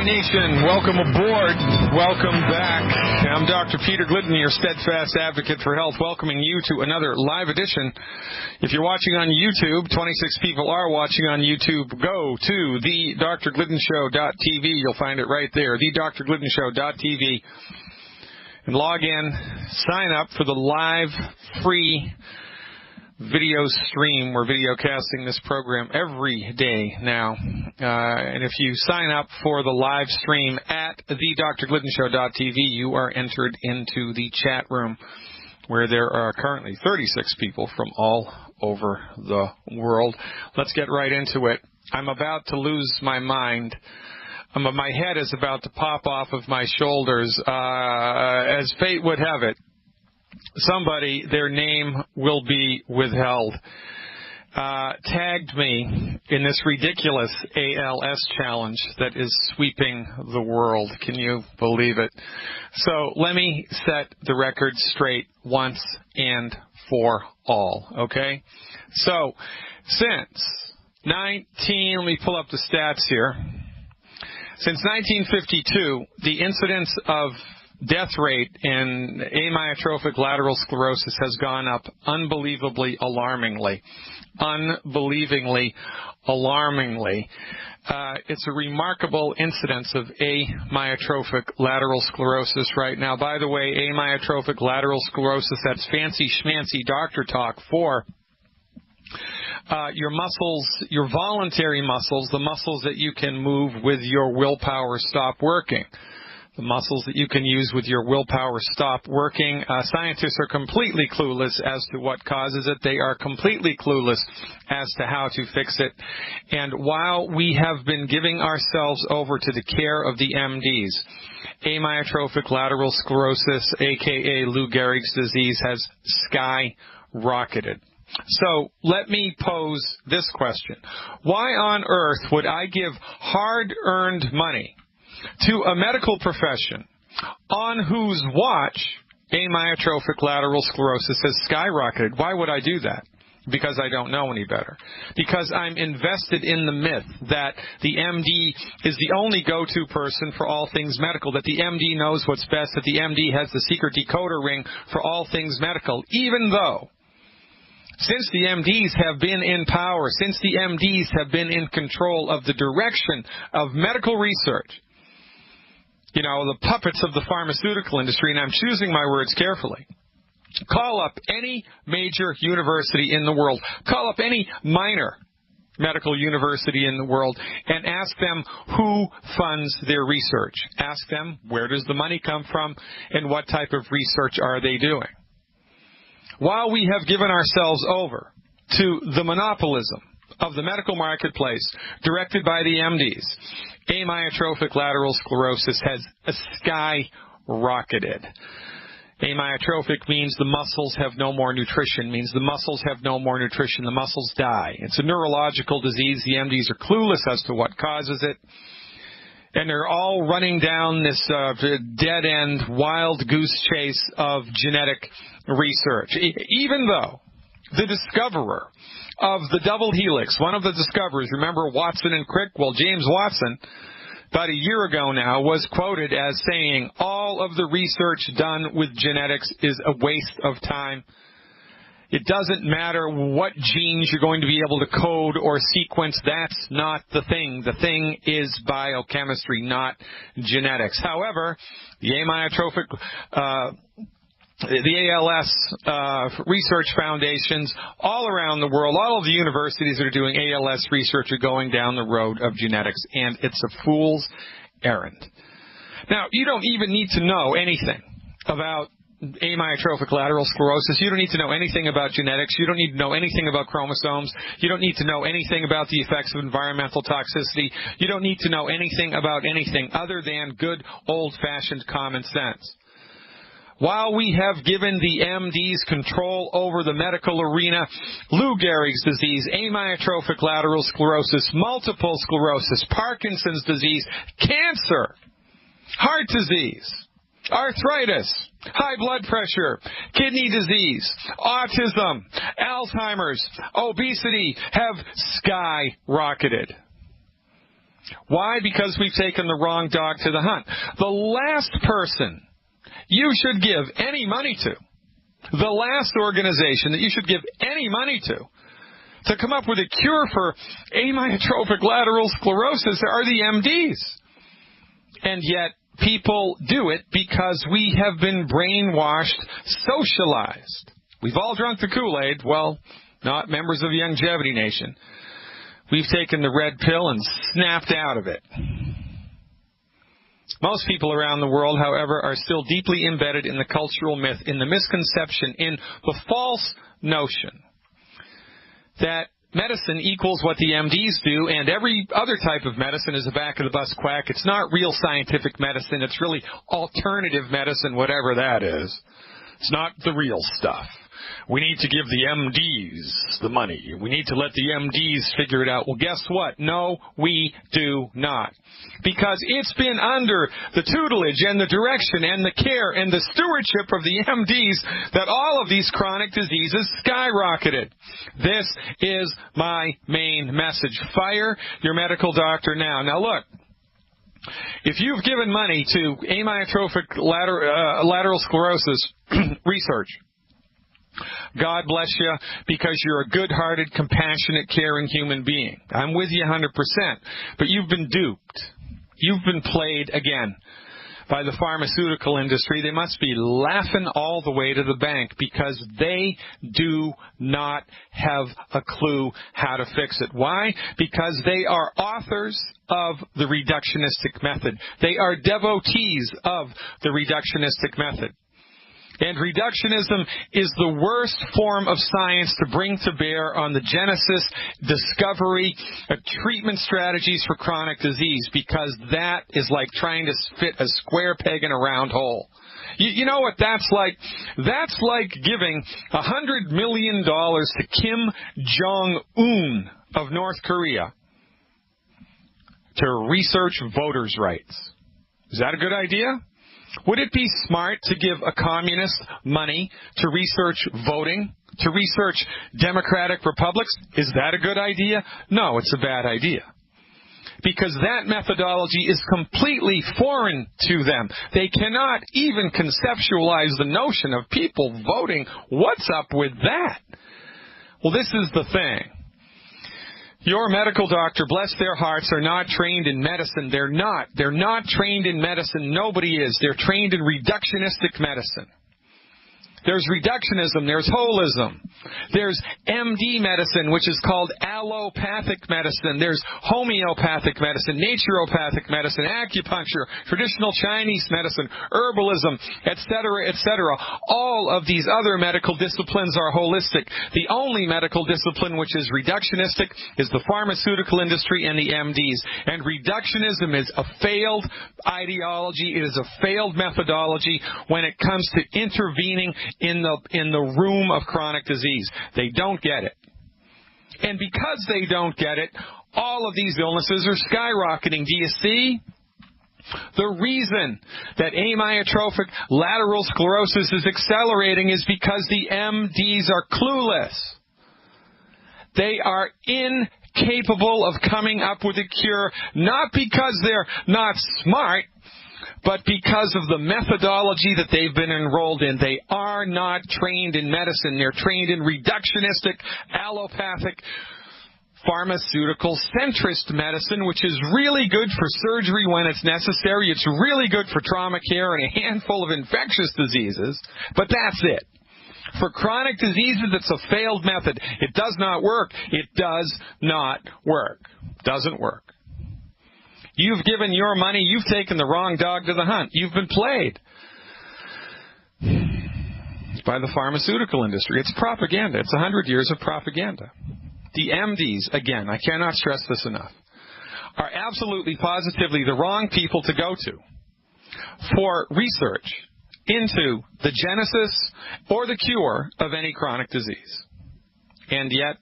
Nation, welcome aboard. Welcome back. I'm Dr. Peter Glidden, your steadfast advocate for health, welcoming you to another live edition. If you're watching on YouTube, 26 people are watching on YouTube. Go to thedrgliddenshow.tv. You'll find it right there, thedrgliddenshow.tv. And log in, sign up for the live, free video stream. We're video casting this program every day now. And if you sign up for the live stream at thedrgliddenshow.tv, you are entered into the chat room where there are currently 36 people from all over the world. Let's get right into it. I'm about to lose my mind. My head is about to pop off of my shoulders. As fate would have it, somebody, their name will be withheld, tagged me in this ridiculous ALS challenge that is sweeping the world. Can you believe it? So let me set the record straight once and for all, okay? So since let me pull up the stats here. Since 1952, the incidence of death rate in amyotrophic lateral sclerosis has gone up unbelievably alarmingly. It's a remarkable incidence of amyotrophic lateral sclerosis right now. By the way, amyotrophic lateral sclerosis, that's fancy schmancy doctor talk for your muscles, your voluntary muscles, the muscles that you can move with your willpower stop working. The muscles that you can use with your willpower stop working. Scientists are completely clueless as to what causes it. They are completely clueless as to how to fix it. And while we have been giving ourselves over to the care of the MDs, amyotrophic lateral sclerosis, aka Lou Gehrig's disease, has skyrocketed. So let me pose this question. Why on earth would I give hard-earned money to a medical profession on whose watch amyotrophic lateral sclerosis has skyrocketed? Why would I do that? Because I don't know any better. Because I'm invested in the myth that the MD is the only go-to person for all things medical, that the MD knows what's best, that the MD has the secret decoder ring for all things medical, even though since the MDs have been in power, since the MDs have been in control of the direction of medical research, you know, the puppets of the pharmaceutical industry, and I'm choosing my words carefully. Call up any major university in the world. Call up any minor medical university in the world and ask them who funds their research. Ask them where does the money come from and what type of research are they doing. While we have given ourselves over to the monopolism of the medical marketplace directed by the MDs, amyotrophic lateral sclerosis has skyrocketed. Amyotrophic means the muscles have no more nutrition, means the muscles have no more nutrition, the muscles die. It's a neurological disease. The MDs are clueless as to what causes it. And they're all running down this dead-end, wild goose chase of genetic research. Even though the discoverer of the double helix, one of the discoverers, remember Watson and Crick? Well, James Watson, about a year ago now, was quoted as saying, all of the research done with genetics is a waste of time. It doesn't matter what genes you're going to be able to code or sequence. That's not the thing. The thing is biochemistry, not genetics. However, the amyotrophic the ALS research foundations all around the world, all of the universities that are doing ALS research are going down the road of genetics, and it's a fool's errand. Now, you don't even need to know anything about amyotrophic lateral sclerosis. You don't need to know anything about genetics. You don't need to know anything about chromosomes. You don't need to know anything about the effects of environmental toxicity. You don't need to know anything about anything other than good old-fashioned common sense. While we have given the MDs control over the medical arena, Lou Gehrig's disease, amyotrophic lateral sclerosis, multiple sclerosis, Parkinson's disease, cancer, heart disease, arthritis, high blood pressure, kidney disease, autism, Alzheimer's, obesity have skyrocketed. Why? Because we've taken the wrong dog to the hunt. The last person you should give any money to, the last organization that you should give any money to come up with a cure for amyotrophic lateral sclerosis are the MDs. And yet people do it because we have been brainwashed, socialized. We've all drunk the Kool-Aid. Well, not members of Longevity Nation. We've taken the red pill and snapped out of it. Most people around the world, however, are still deeply embedded in the cultural myth, in the misconception, in the false notion that medicine equals what the MDs do, and every other type of medicine is a back-of-the-bus quack. It's not real scientific medicine. It's really alternative medicine, whatever that is. It's not the real stuff. We need to give the MDs the money. We need to let the MDs figure it out. Well, guess what? No, we do not. Because it's been under the tutelage and the direction and the care and the stewardship of the MDs that all of these chronic diseases skyrocketed. This is my main message. Fire your medical doctor now. Now, look. If you've given money to amyotrophic lateral sclerosis research, God bless you, because you're a good-hearted, compassionate, caring human being. I'm with you 100%. But you've been duped. You've been played again by the pharmaceutical industry. They must be laughing all the way to the bank because they do not have a clue how to fix it. Why? Because they are authors of the reductionistic method. They are devotees of the reductionistic method. And reductionism is the worst form of science to bring to bear on the genesis, discovery, treatment strategies for chronic disease, because that is like trying to fit a square peg in a round hole. You know what that's like? That's like giving $100 million to Kim Jong-un of North Korea to research voters' rights. Is that a good idea? Would it be smart to give a communist money to research voting, to research democratic republics? Is that a good idea? No, it's a bad idea. Because that methodology is completely foreign to them. They cannot even conceptualize the notion of people voting. What's up with that? Well, this is the thing. Your medical doctor, bless their hearts, are not trained in medicine. They're not. They're not trained in medicine. Nobody is. They're trained in reductionistic medicine. There's reductionism. There's holism. There's MD medicine, which is called allopathic medicine. There's homeopathic medicine, naturopathic medicine, acupuncture, traditional Chinese medicine, herbalism, etc., etc. All of these other medical disciplines are holistic. The only medical discipline which is reductionistic is the pharmaceutical industry and the MDs. And reductionism is a failed ideology. It is a failed methodology when it comes to intervening in the room of chronic disease. They don't get it. And because they don't get it, all of these illnesses are skyrocketing. Do you see? The reason that amyotrophic lateral sclerosis is accelerating is because the MDs are clueless. They are incapable of coming up with a cure, not because they're not smart, but because of the methodology that they've been enrolled in. They are not trained in medicine. They're trained in reductionistic, allopathic, pharmaceutical centrist medicine, which is really good for surgery when it's necessary. It's really good for trauma care and a handful of infectious diseases, but that's it. For chronic diseases, it's a failed method. It does not work. It does not work. Doesn't work. You've given your money. You've taken the wrong dog to the hunt. You've been played by the pharmaceutical industry. It's propaganda. It's 100 years of propaganda. The MDs, again, I cannot stress this enough, are absolutely positively the wrong people to go to for research into the genesis or the cure of any chronic disease. And yet,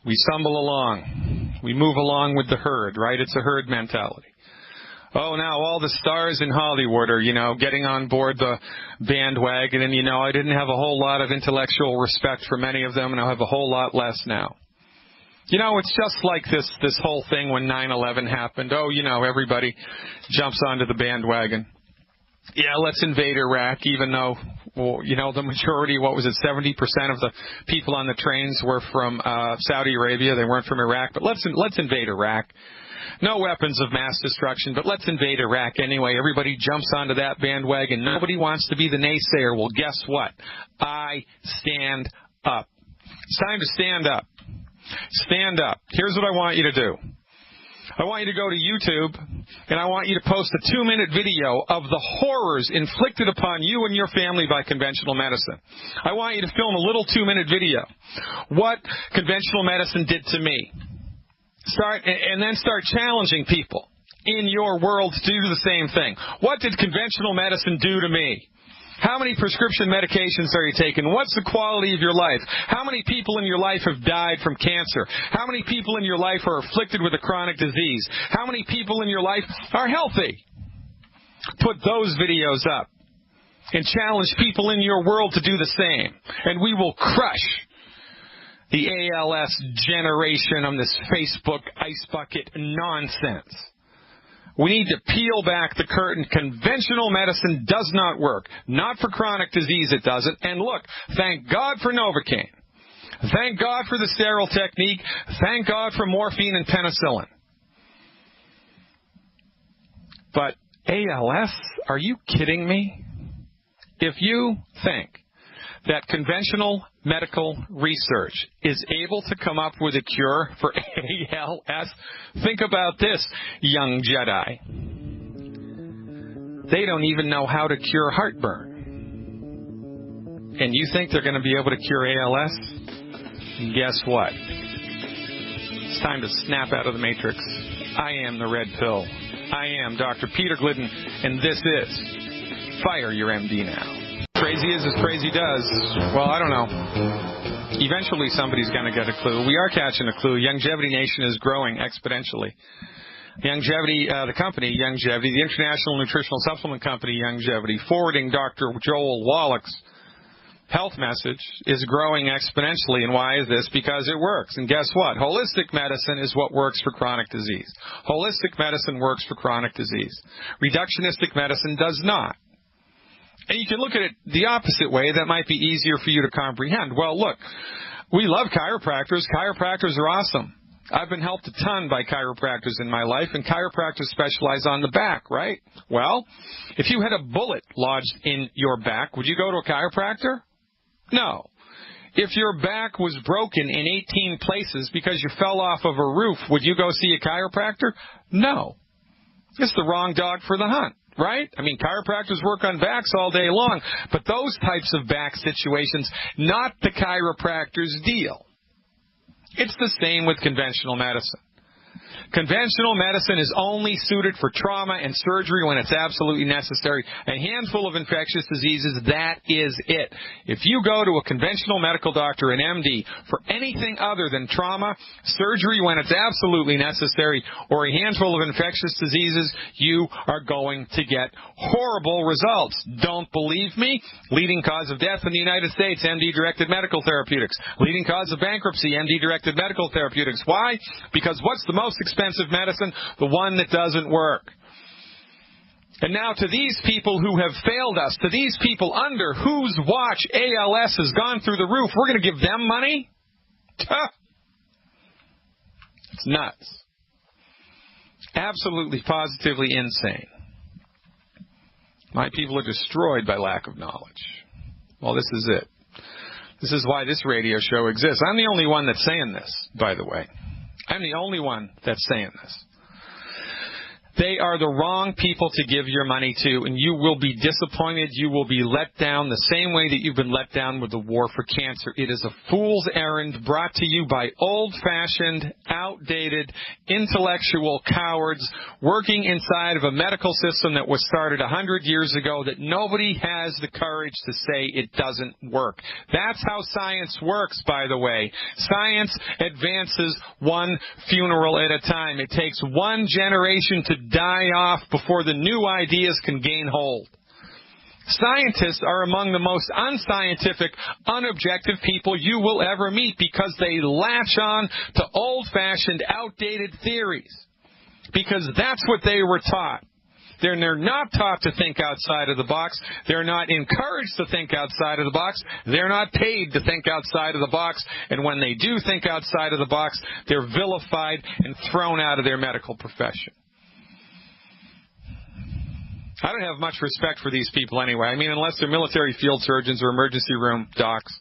we stumble along. We move along with the herd, right? It's a herd mentality. Oh, now all the stars in Hollywood are, getting on board the bandwagon. And, I didn't have a whole lot of intellectual respect for many of them, and I have a whole lot less now. You know, it's just like this whole thing when 9/11 happened. Oh, you know, everybody jumps onto the bandwagon. Yeah, let's invade Iraq, even though, well, you know, the majority, 70% of the people on the trains were from Saudi Arabia. They weren't from Iraq. But let's invade Iraq. No weapons of mass destruction, but let's invade Iraq anyway. Everybody jumps onto that bandwagon. Nobody wants to be the naysayer. Well, guess what? I stand up. It's time to stand up. Stand up. Here's what I want you to do. I want you to go to YouTube, and I want you to post a 2-minute video of the horrors inflicted upon you and your family by conventional medicine. I want you to film a little 2-minute video. What conventional medicine did to me. And then start challenging people in your world to do the same thing. What did conventional medicine do to me? How many prescription medications are you taking? What's the quality of your life? How many people in your life have died from cancer? How many people in your life are afflicted with a chronic disease? How many people in your life are healthy? Put those videos up and challenge people in your world to do the same. And we will crush the ALS generation on this Facebook ice bucket nonsense. We need to peel back the curtain. Conventional medicine does not work. Not for chronic disease it doesn't. And look, thank God for Novocaine. Thank God for the sterile technique. Thank God for morphine and penicillin. But ALS? Are you kidding me? If you think that conventional medical research is able to come up with a cure for ALS, think about this, young Jedi. They don't even know how to cure heartburn. And you think they're going to be able to cure ALS? Guess what? It's time to snap out of the matrix. I am the red pill. I am Dr. Peter Glidden, and this is Fire Your MD Now. Crazy is as crazy does. Well, I don't know. Eventually somebody's going to get a clue. We are catching a clue. Youngevity Nation is growing exponentially. Youngevity, the company, Youngevity, the International Nutritional Supplement Company, Youngevity, forwarding Dr. Joel Wallach's health message, is growing exponentially. And why is this? Because it works. And guess what? Holistic medicine is what works for chronic disease. Holistic medicine works for chronic disease. Reductionistic medicine does not. And you can look at it the opposite way. That might be easier for you to comprehend. Well, look, we love chiropractors. Chiropractors are awesome. I've been helped a ton by chiropractors in my life, and chiropractors specialize on the back, right? Well, if you had a bullet lodged in your back, would you go to a chiropractor? No. If your back was broken in 18 places because you fell off of a roof, would you go see a chiropractor? No. It's the wrong dog for the hunt. Right? I mean, chiropractors work on backs all day long, but those types of back situations, not the chiropractor's deal. It's the same with conventional medicine. Conventional medicine is only suited for trauma and surgery when it's absolutely necessary. A handful of infectious diseases, that is it. If you go to a conventional medical doctor, an MD, for anything other than trauma, surgery when it's absolutely necessary, or a handful of infectious diseases, you are going to get horrible results. Don't believe me? Leading cause of death in the United States, MD-directed medical therapeutics. Leading cause of bankruptcy, MD-directed medical therapeutics. Why? Because what's the most expensive medicine? The one that doesn't work. And now to these people who have failed us, to these people under whose watch ALS has gone through the roof, we're going to give them money? It's nuts. Absolutely, positively insane. My people are destroyed by lack of knowledge. Well, this is it. This is why this radio show exists. I'm the only one that's saying this, by the way. I'm the only one that's saying this. They are the wrong people to give your money to, and you will be disappointed. You will be let down the same way that you've been let down with the war for cancer. It is a fool's errand brought to you by old-fashioned, outdated, intellectual cowards working inside of a medical system that was started 100 years ago that nobody has the courage to say it doesn't work. That's how science works, by the way. Science advances one funeral at a time. It takes one generation to die off before the new ideas can gain hold. Scientists are among the most unscientific, unobjective people you will ever meet because they latch on to old-fashioned, outdated theories. Because that's what they were taught. They're not taught to think outside of the box. They're not encouraged to think outside of the box. They're not paid to think outside of the box. And when they do think outside of the box, they're vilified and thrown out of their medical profession. I don't have much respect for these people anyway. I mean, unless they're military field surgeons or emergency room docs.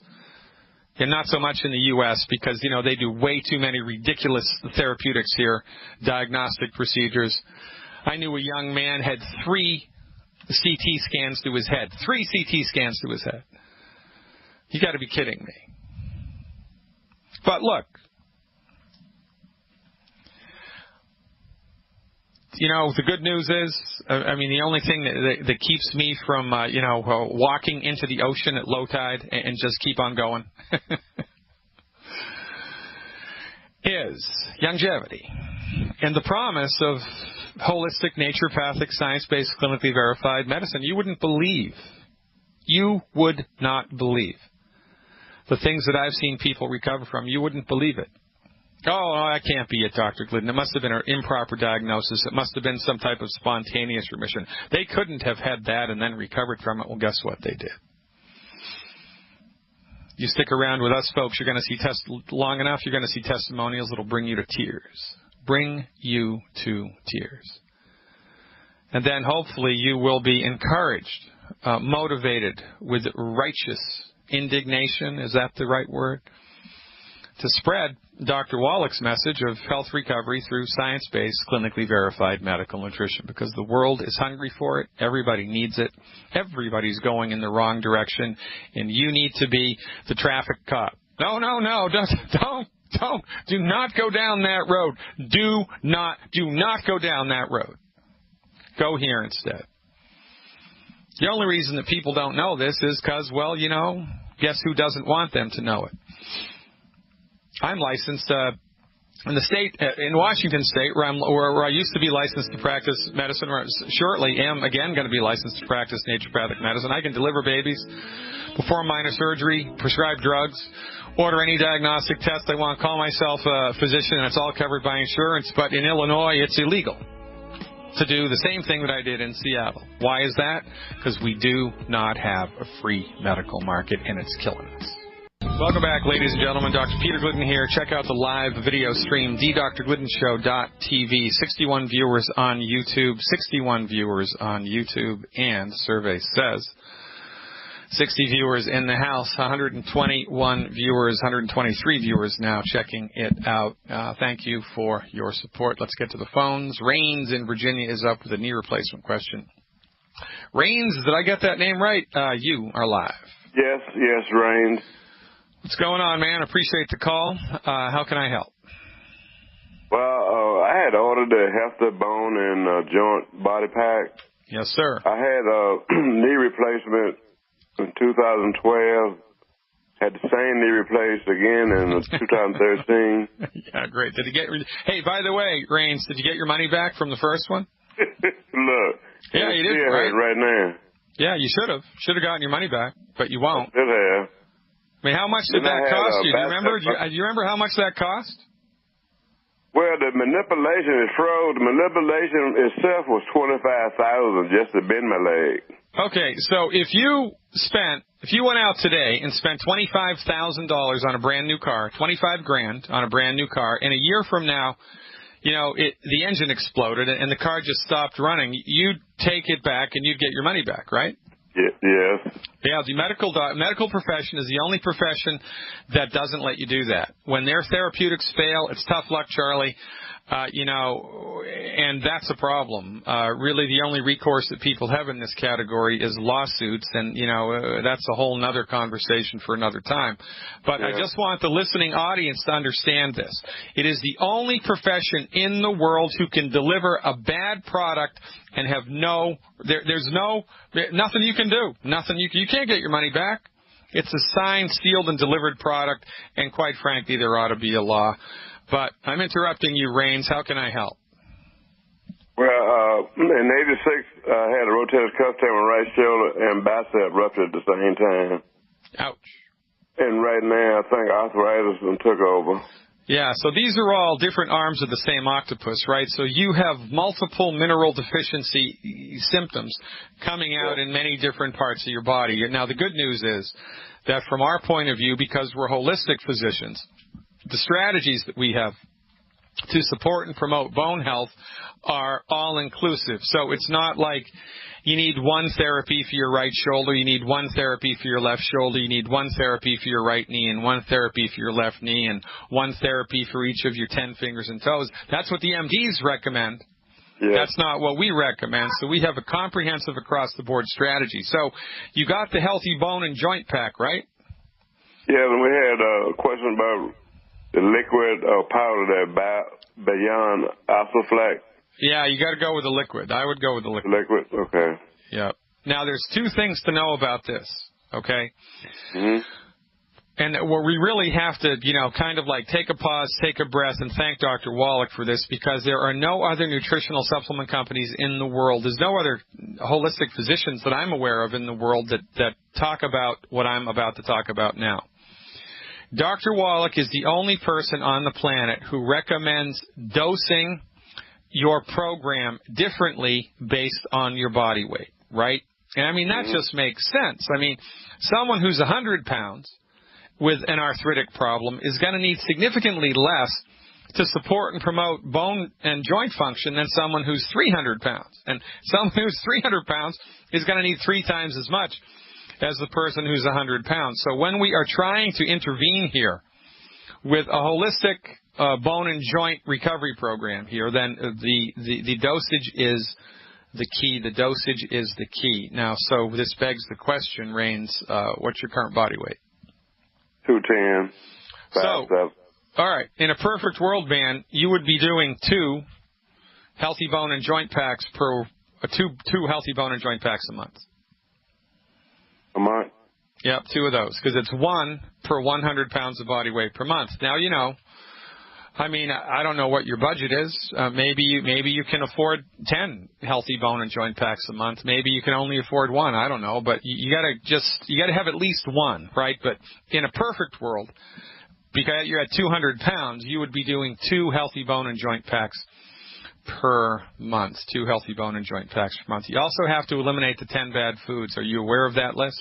And not so much in the U.S. because, they do way too many ridiculous therapeutics here, diagnostic procedures. I knew a young man had 3 CT scans to his head. 3 CT scans to his head. You got to be kidding me. But look, the good news is, the only thing that keeps me from, walking into the ocean at low tide and just keep on going is longevity and the promise of holistic, naturopathic, science-based, clinically verified medicine. You would not believe the things that I've seen people recover from. You wouldn't believe it. Oh, that can't be it, Dr. Glidden. It must have been an improper diagnosis. It must have been some type of spontaneous remission. They couldn't have had that and then recovered from it. Well, guess what? They did. You stick around with us, folks, you're going to see long enough, you're going to see testimonials that will bring you to tears. Bring you to tears. And then hopefully you will be encouraged, motivated with righteous indignation, is that the right word? To spread Dr. Wallach's message of health recovery through science-based, clinically verified medical nutrition, because the world is hungry for it. Everybody needs it. Everybody's going in the wrong direction, and you need to be the traffic cop. No, do not go down that road. Do not go down that road. Go here instead. The only reason that people don't know this is because, guess who doesn't want them to know it? I'm licensed in the state, in Washington State, where I used to be licensed to practice medicine, or shortly am again going to be licensed to practice naturopathic medicine. I can deliver babies, perform minor surgery, prescribe drugs, order any diagnostic test I want, call myself a physician, and it's all covered by insurance. But in Illinois, it's illegal to do the same thing that I did in Seattle. Why is that? Because we do not have a free medical market, and it's killing us. Welcome back, ladies and gentlemen. Dr. Peter Glidden here. Check out the live video stream, thedrgliddenshow.tv. 61 viewers on YouTube, 61 viewers on YouTube, and the survey says 60 viewers in the house, 121 viewers, 123 viewers now checking it out. Thank you for your support. Let's get to the phones. Rains in Virginia is up with a knee replacement question. Rains, did I get that name right? You are live. Yes, Rains. What's going on, man? Appreciate the call. How can I help? Well, I had ordered a Hefter bone and joint body pack. Yes, sir. I had a knee replacement in 2012. Had the same knee replaced again in 2013. Yeah, great. Did you get? Hey, by the way, Rains, did you get your money back from the first one? Look. Yeah, you did. Right now. Yeah, you should have. Should have gotten your money back, but you won't. I should have. I mean, how much did that cost you? Do you remember? Do you remember how much that cost? Well, the manipulation is froze. The manipulation itself was $25,000 just to bend my leg. Okay, so if you went out today and spent $25,000 on a brand new car, $25,000 on a brand new car, and a year from now, the engine exploded and the car just stopped running, you'd take it back and you'd get your money back, right? Yes. Yeah, the medical profession is the only profession that doesn't let you do that. When their therapeutics fail, it's tough luck, Charlie. And that's a problem. Really, the only recourse that people have in this category is lawsuits, and, that's a whole nother conversation for another time. But yeah. I just want the listening audience to understand this. It is the only profession in the world who can deliver a bad product and have there's nothing you can do. Nothing you can't get your money back. It's a signed, sealed, and delivered product, and quite frankly, there ought to be a law. But I'm interrupting you, Rains. How can I help? Well, In '86, I had a rotator cuff tear in my right shoulder and bicep ruptured at the same time. Ouch. And right now, I think arthritis took over. Yeah, so these are all different arms of the same octopus, right? So you have multiple mineral deficiency symptoms coming out in many different parts of your body. Now, the good news is that from our point of view, because we're holistic physicians, the strategies that we have to support and promote bone health are all-inclusive. So it's not like you need one therapy for your right shoulder, you need one therapy for your left shoulder, you need one therapy for your right knee, and one therapy for your left knee, and one therapy for each of your 10 fingers and toes. That's what the MDs recommend. Yeah. That's not what we recommend. So we have a comprehensive across-the-board strategy. So you got the Healthy Bone and Joint Pack, right? Yeah, and we had a question about the liquid or powder that Beyond Osmoflex. Yeah, you got to go with the liquid. I would go with the liquid. Liquid, okay. Yeah. Now, there's two things to know about this, okay? Mm-hmm. And where we really have to, kind of like take a pause, take a breath, and thank Dr. Wallach for this, because there are no other nutritional supplement companies in the world. There's no other holistic physicians that I'm aware of in the world that talk about what I'm about to talk about now. Dr. Wallach is the only person on the planet who recommends dosing your program differently based on your body weight, right? And I mean, that just makes sense. I mean, someone who's 100 pounds with an arthritic problem is going to need significantly less to support and promote bone and joint function than someone who's 300 pounds. And someone who's 300 pounds is going to need 3 times as much as the person who's 100 pounds. So when we are trying to intervene here with a holistic bone and joint recovery program here, then the dosage is the key. The dosage is the key. Now, so this begs the question, Rains, what's your current body weight? 210. All right. In a perfect world, man, you would be doing 2 Healthy Bone and Joint Packs two Healthy Bone and Joint Packs a month. A month? Yep, 2 of those, because it's 1 per 100 pounds of body weight per month. Now, I mean, I don't know what your budget is. Maybe you can afford 10 Healthy Bone and Joint Packs a month. Maybe you can only afford 1. I don't know, but you gotta have at least 1, right? But in a perfect world, because you're at 200 pounds, you would be doing 2 Healthy Bone and Joint Packs per month. 2 Healthy Bone and Joint Packs per month. You also have to eliminate the 10 bad foods. Are you aware of that list?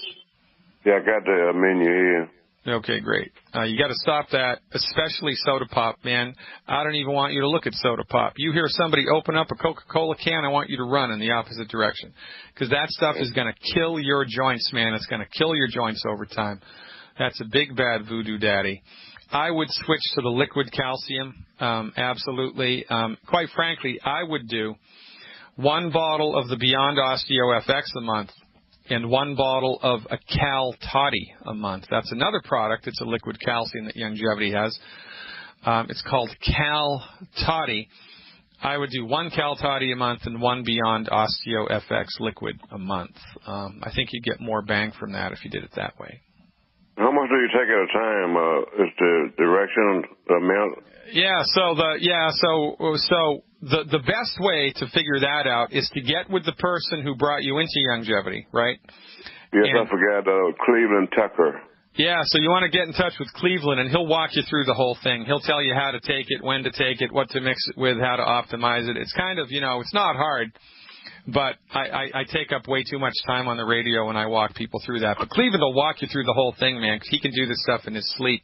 Yeah, I got the menu here. Okay, great. You got to stop that, especially soda pop, man. I don't even want you to look at soda pop. You hear somebody open up a Coca-Cola can, I want you to run in the opposite direction, because that stuff is going to kill your joints, man. It's going to kill your joints over time. That's a big bad voodoo daddy. I would switch to the liquid calcium, absolutely. Quite frankly, I would do 1 bottle of the Beyond Osteo FX a month and 1 bottle of a Cal Toddy a month. That's another product. It's a liquid calcium that Youngevity has. It's called Cal Toddy. I would do 1 Cal Toddy a month and 1 Beyond Osteo FX liquid a month. I think you'd get more bang from that if you did it that way. How much do you take at a time? Is the direction amount? The best way to figure that out is to get with the person who brought you into Youngevity, right? Yes, I forgot Cleveland Tucker. Yeah, so you want to get in touch with Cleveland, and he'll walk you through the whole thing. He'll tell you how to take it, when to take it, what to mix it with, how to optimize it. It's kind of, it's not hard. But I take up way too much time on the radio when I walk people through that. But Cleveland will walk you through the whole thing, man, because he can do this stuff in his sleep.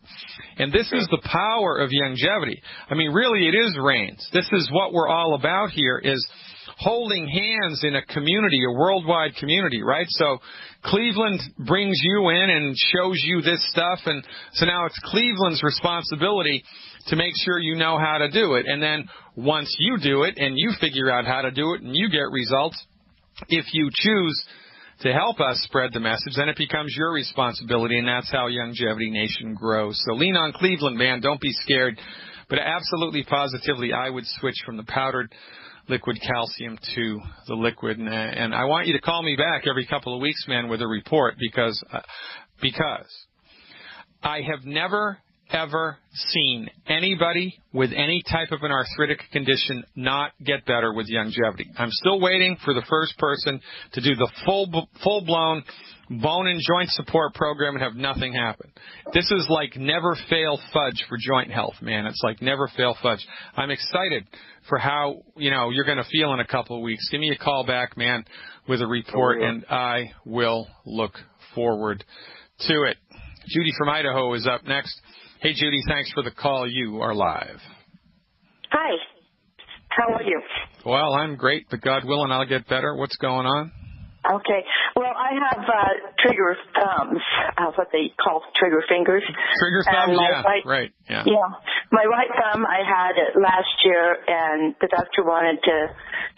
And this is the power of Youngevity. I mean, really, it is Rains. This is what we're all about here, is holding hands in a community, a worldwide community, right? So Cleveland brings you in and shows you this stuff, and so now it's Cleveland's responsibility to make sure you know how to do it. And then once you do it and you figure out how to do it and you get results, if you choose to help us spread the message, then it becomes your responsibility, and that's how Youngevity Nation grows. So lean on Cleveland, man. Don't be scared. But absolutely, positively, I would switch from the powdered liquid calcium to the liquid. And I want you to call me back every couple of weeks, man, with a report, because I have never, ever seen anybody with any type of an arthritic condition not get better with longevity. I'm still waiting for the first person to do the full-blown bone and joint support program and have nothing happen. This is like never fail fudge for joint health, man. It's like never fail fudge. I'm excited for how, you're going to feel in a couple of weeks. Give me a call back, man, with a report, and I will look forward to it. Judy from Idaho is up next. Hey, Judy, thanks for the call. You are live. Hi. How are you? Well, I'm great, but God willing, I'll get better. What's going on? Okay. Well, I have trigger thumbs, what they call trigger fingers. Trigger thumbs, right. Yeah. My right thumb, I had it last year, and the doctor wanted to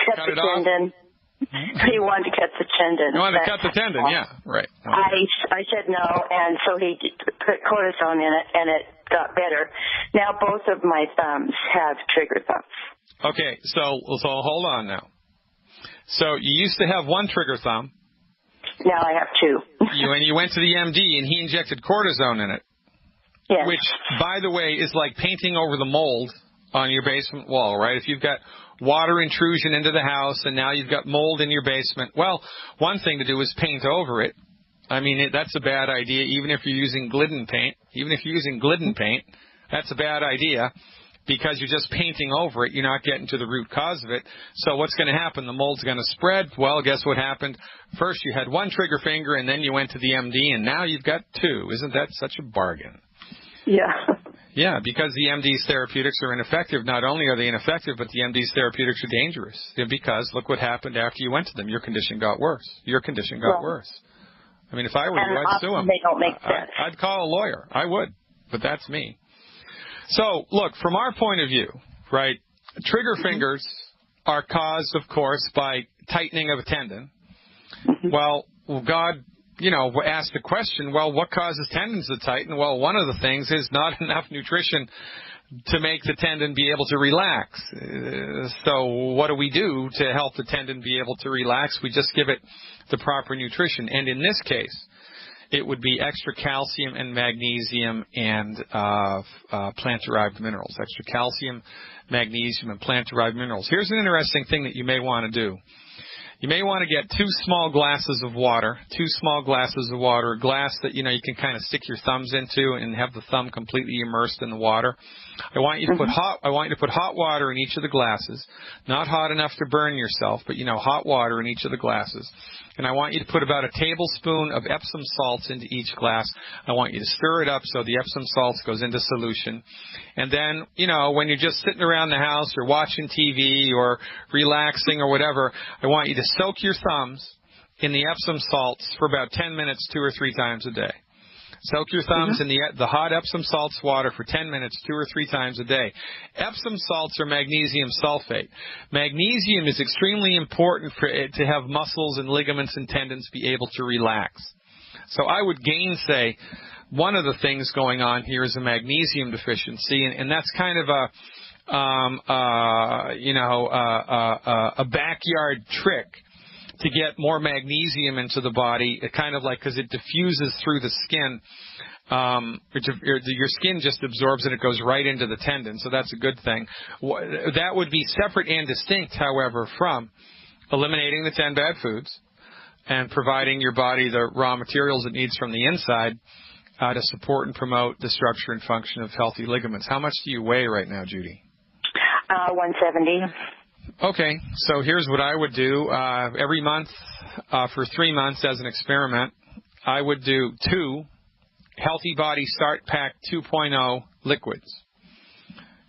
cut the tendon. He wanted to cut the tendon. You wanted to cut the tendon, yeah, right. I said no, and so he put cortisone in it, and it got better. Now both of my thumbs have trigger thumbs. Okay, so hold on now. So you used to have one trigger thumb. Now I have two. You went to the MD, and he injected cortisone in it. Yes. Which, by the way, is like painting over the mold on your basement wall, right? If you've got water intrusion into the house and now you've got mold in your basement, well, one thing to do is paint over it. I mean, that's a bad idea, even if you're using Glidden paint. Even if you're using Glidden paint, that's a bad idea because you're just painting over it. You're not getting to the root cause of it. So what's going to happen? The mold's going to spread. Well, guess what happened? First you had one trigger finger, and then you went to the MD, and now you've got two. Isn't that such a bargain? Yeah. Yeah, because the MD's therapeutics are ineffective. Not only are they ineffective, but the MD's therapeutics are dangerous. Because look what happened after you went to them. Your condition got worse. Worse. I mean, if I were you, I'd sue them. They don't make sense. I'd call a lawyer. I would, but that's me. So, look, from our point of view, right, trigger fingers are caused, of course, by tightening of a tendon. Well, God, asked the question, well, what causes tendons to tighten? Well, one of the things is not enough nutrition to make the tendon be able to relax. So what do we do to help the tendon be able to relax? We just give it the proper nutrition. And in this case, it would be extra calcium and magnesium and plant-derived minerals. Extra calcium, magnesium, and plant-derived minerals. Here's an interesting thing that you may want to do. You may want to get 2 small glasses of water, a glass that, you can kind of stick your thumbs into and have the thumb completely immersed in the water. I want you to put hot water in each of the glasses, not hot enough to burn yourself, but, hot water in each of the glasses. And I want you to put about a tablespoon of Epsom salts into each glass. I want you to stir it up so the Epsom salts goes into solution. And then, when you're just sitting around the house or watching TV or relaxing or whatever, I want you to soak your thumbs in the Epsom salts for about 10 minutes 2 or 3 times a day. Soak your thumbs in the hot Epsom salts water for 10 minutes 2 or 3 times a day. Epsom salts are magnesium sulfate. Magnesium is extremely important for it to have muscles and ligaments and tendons be able to relax. So I would gainsay one of the things going on here is a magnesium deficiency, and that's kind of a backyard trick to get more magnesium into the body, kind of like because it diffuses through the skin. Your skin just absorbs it. It goes right into the tendon, so that's a good thing. That would be separate and distinct, however, from eliminating the 10 bad foods and providing your body the raw materials it needs from the inside to support and promote the structure and function of healthy ligaments. How much do you weigh right now, Judy? 170. Okay, so here's what I would do. Every month for 3 months as an experiment, I would do 2 Healthy Body Start Pack 2.0 liquids.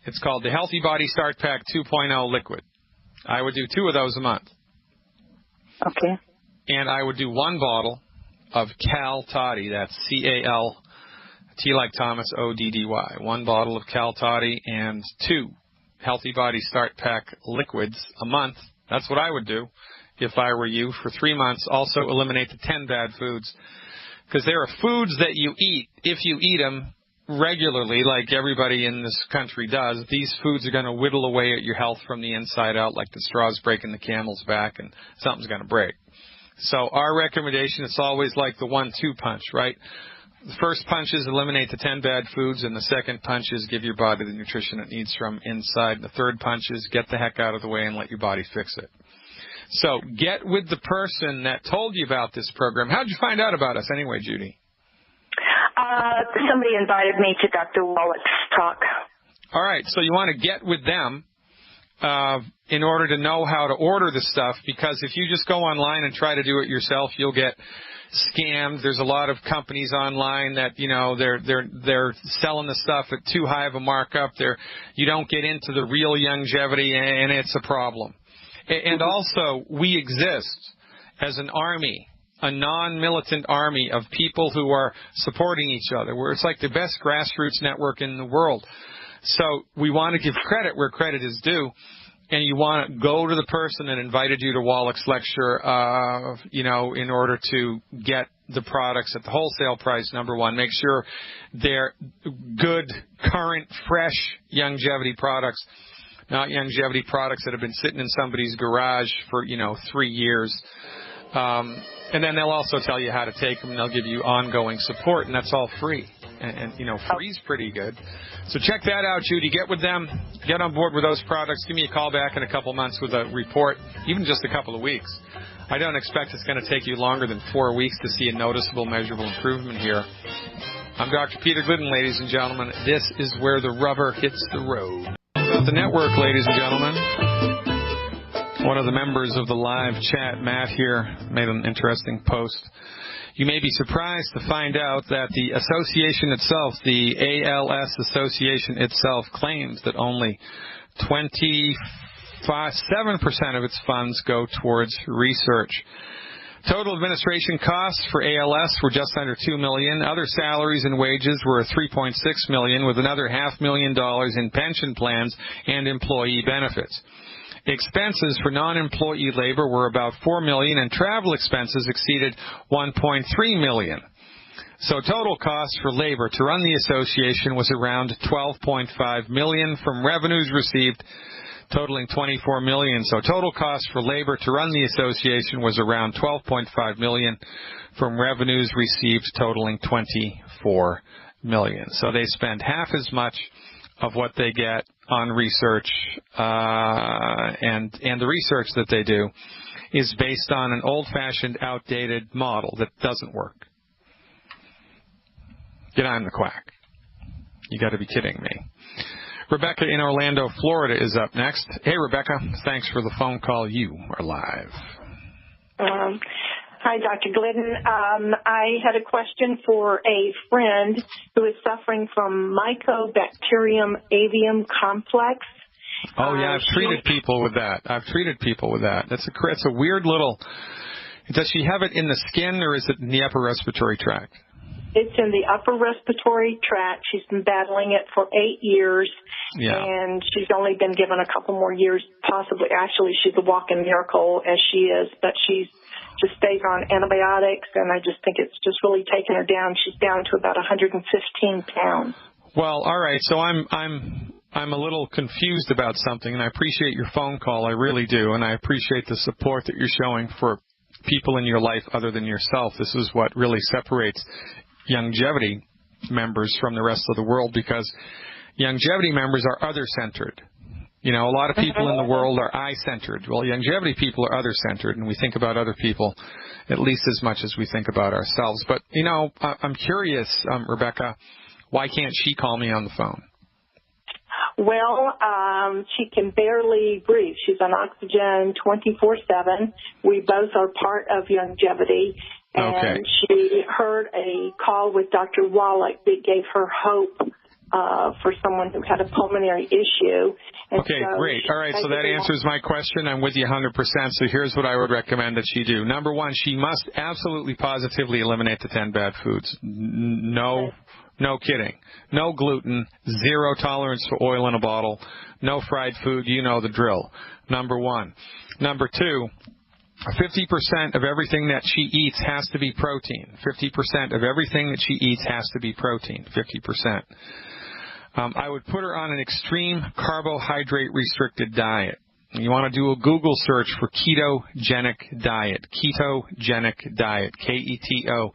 It's called the Healthy Body Start Pack 2.0 liquid. I would do 2 of those a month. Okay. And I would do 1 bottle of Cal Toddy. That's C-A-L, T like Thomas, O-D-D-Y. 1 bottle of Cal Toddy and 2 Healthy Body Start Pack liquids a month. That's what I would do if I were you for 3 months. Also eliminate the 10 bad foods, because there are foods that you eat. If you eat them regularly, like everybody in this country does, these foods are going to whittle away at your health from the inside out, like the straw's breaking the camel's back, and something's going to break. So our recommendation is always like the 1-2 punch, right? The first punch is eliminate the 10 bad foods, and the second punch is give your body the nutrition it needs from inside. And the third punch is get the heck out of the way and let your body fix it. So get with the person that told you about this program. How did you find out about us anyway, Judy? Somebody invited me to Dr. Wallach's talk. All right, so you want to get with them in order to know how to order the stuff, because if you just go online and try to do it yourself, you'll get scammed. There's a lot of companies online that, you know, they're selling the stuff at too high of a markup. You don't get into the real longevity, and it's a problem. And also, we exist as an army, a non-militant army of people who are supporting each other, where it's like the best grassroots network in the world. So we want to give credit where credit is due, and you want to go to the person that invited you to Wallach's lecture, you know, in order to get the products at the wholesale price, number one. Make sure they're good, current, fresh longevity products, not longevity products that have been sitting in somebody's garage for, 3 years. And then they'll also tell you how to take them, and they'll give you ongoing support, and that's all free. And free's pretty good. So check that out, Judy. Get with them. Get on board with those products. Give me a call back in a couple months with a report, even just a couple of weeks. I don't expect it's going to take you longer than 4 weeks to see a noticeable, measurable improvement here. I'm Dr. Peter Glidden, ladies and gentlemen. This is where the rubber hits the road. About the network, ladies and gentlemen. One of the members of the live chat, Matt here, made an interesting post. You may be surprised to find out that the association itself, the ALS Association itself, claims that only 27% of its funds go towards research. Total administration costs for ALS were just under $2 million. Other salaries and wages were $3.6 million, with another $500,000 in pension plans and employee benefits. Expenses for non-employee labor were about $4 million, and travel expenses exceeded $1.3 million. So total cost for labor to run the association was around $12.5 million from revenues received totaling $24 million. So total cost for labor to run the association was around $12.5 million from revenues received totaling $24 million. So they spend half as much of what they get on research, and the research that they do is based on an old-fashioned, outdated model that doesn't work. I'm the quack. You got to be kidding me. Rebecca in Orlando, Florida is up next. Hey, Rebecca, thanks for the phone call. You are live. Hi, Dr. Glidden. I had a question for a friend who is suffering from Mycobacterium avium complex. Oh, yeah, I've treated people with that. It's a weird little... Does she have it in the skin, or is it in the upper respiratory tract? It's in the upper respiratory tract. She's been battling it for 8 years, and she's only been given a couple more years, possibly. Actually, she's a walking miracle as she is, but she's just stays on antibiotics, and I just think it's just really taken her down. She's down to about 115 pounds. Well, all right. So I'm a little confused about something, and I appreciate your phone call. I really do, and I appreciate the support that you're showing for people in your life other than yourself. This is what really separates longevity members from the rest of the world, because longevity members are other-centered. A lot of people in the world are I-centered. Well, longevity people are other-centered, and we think about other people at least as much as we think about ourselves. But, I'm curious, Rebecca, why can't she call me on the phone? Well, she can barely breathe. She's on oxygen 24/7. We both are part of longevity. And she heard a call with Dr. Wallach that gave her hope for someone who had a pulmonary issue. And great. All right, so that answers my question. I'm with you 100%. So here's what I would recommend that she do. Number one, she must absolutely positively eliminate the 10 bad foods. No kidding. No gluten, zero tolerance for oil in a bottle, no fried food. You know the drill. Number one. Number two, 50% of everything that she eats has to be protein. 50% of everything that she eats has to be protein. 50%. I would put her on an extreme carbohydrate-restricted diet. You want to do a Google search for ketogenic diet. Ketogenic diet. Ketogenic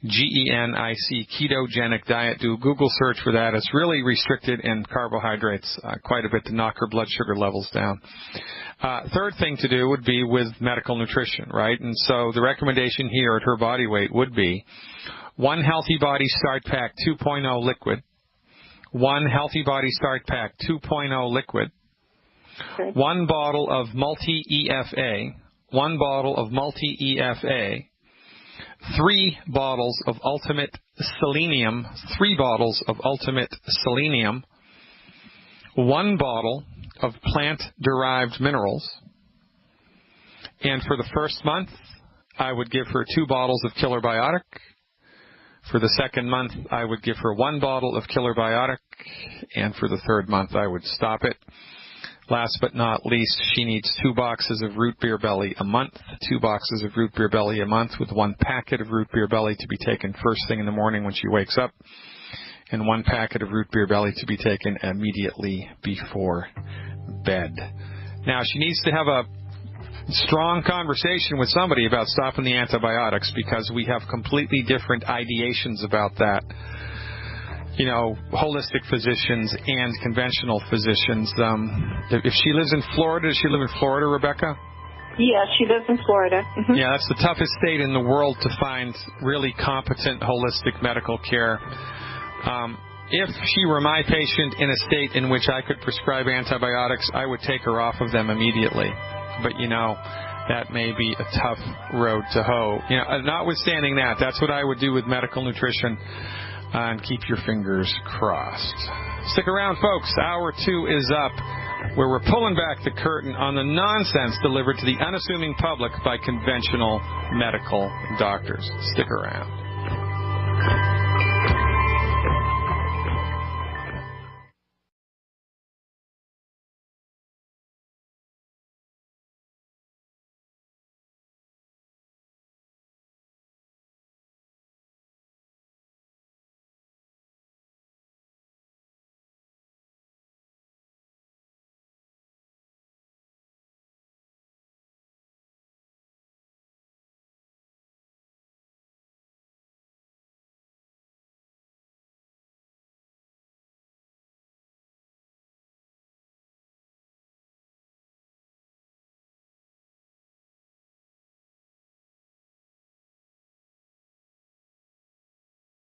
GENIC, ketogenic diet. Do a Google search for that. It's really restricted in carbohydrates quite a bit to knock her blood sugar levels down. Third thing to do would be with medical nutrition, right? And so the recommendation here at her body weight would be 1 Healthy Body Start Pack 2.0 liquid, 1 Healthy Body Start Pack 2.0 liquid, 1 bottle of multi-EFA, 1 bottle of multi-EFA, 3 bottles of Ultimate Selenium, 3 bottles of Ultimate Selenium, 1 bottle of plant-derived minerals. And for the first month, I would give her 2 bottles of Killer Biotic. For the second month, I would give her 1 bottle of Killer Biotic. And for the third month, I would stop it. Last but not least, she needs 2 boxes of Root Beer Belly a month, 2 boxes of Root Beer Belly a month with 1 packet of Root Beer Belly to be taken first thing in the morning when she wakes up, and 1 packet of Root Beer Belly to be taken immediately before bed. Now, she needs to have a strong conversation with somebody about stopping the antibiotics because we have completely different ideations about that. You know, holistic physicians and conventional physicians. If she lives in Florida, does she live in Florida, Rebecca? Yes, she lives in Florida. Mm-hmm. Yeah, that's the toughest state in the world to find really competent holistic medical care. If she were my patient in a state in which I could prescribe antibiotics, I would take her off of them immediately. But, you know, that may be a tough road to hoe. You know, notwithstanding that, that's what I would do with medical nutrition. And keep your fingers crossed. Stick around, folks. Hour 2 is up, where we're pulling back the curtain on the nonsense delivered to the unassuming public by conventional medical doctors. Stick around.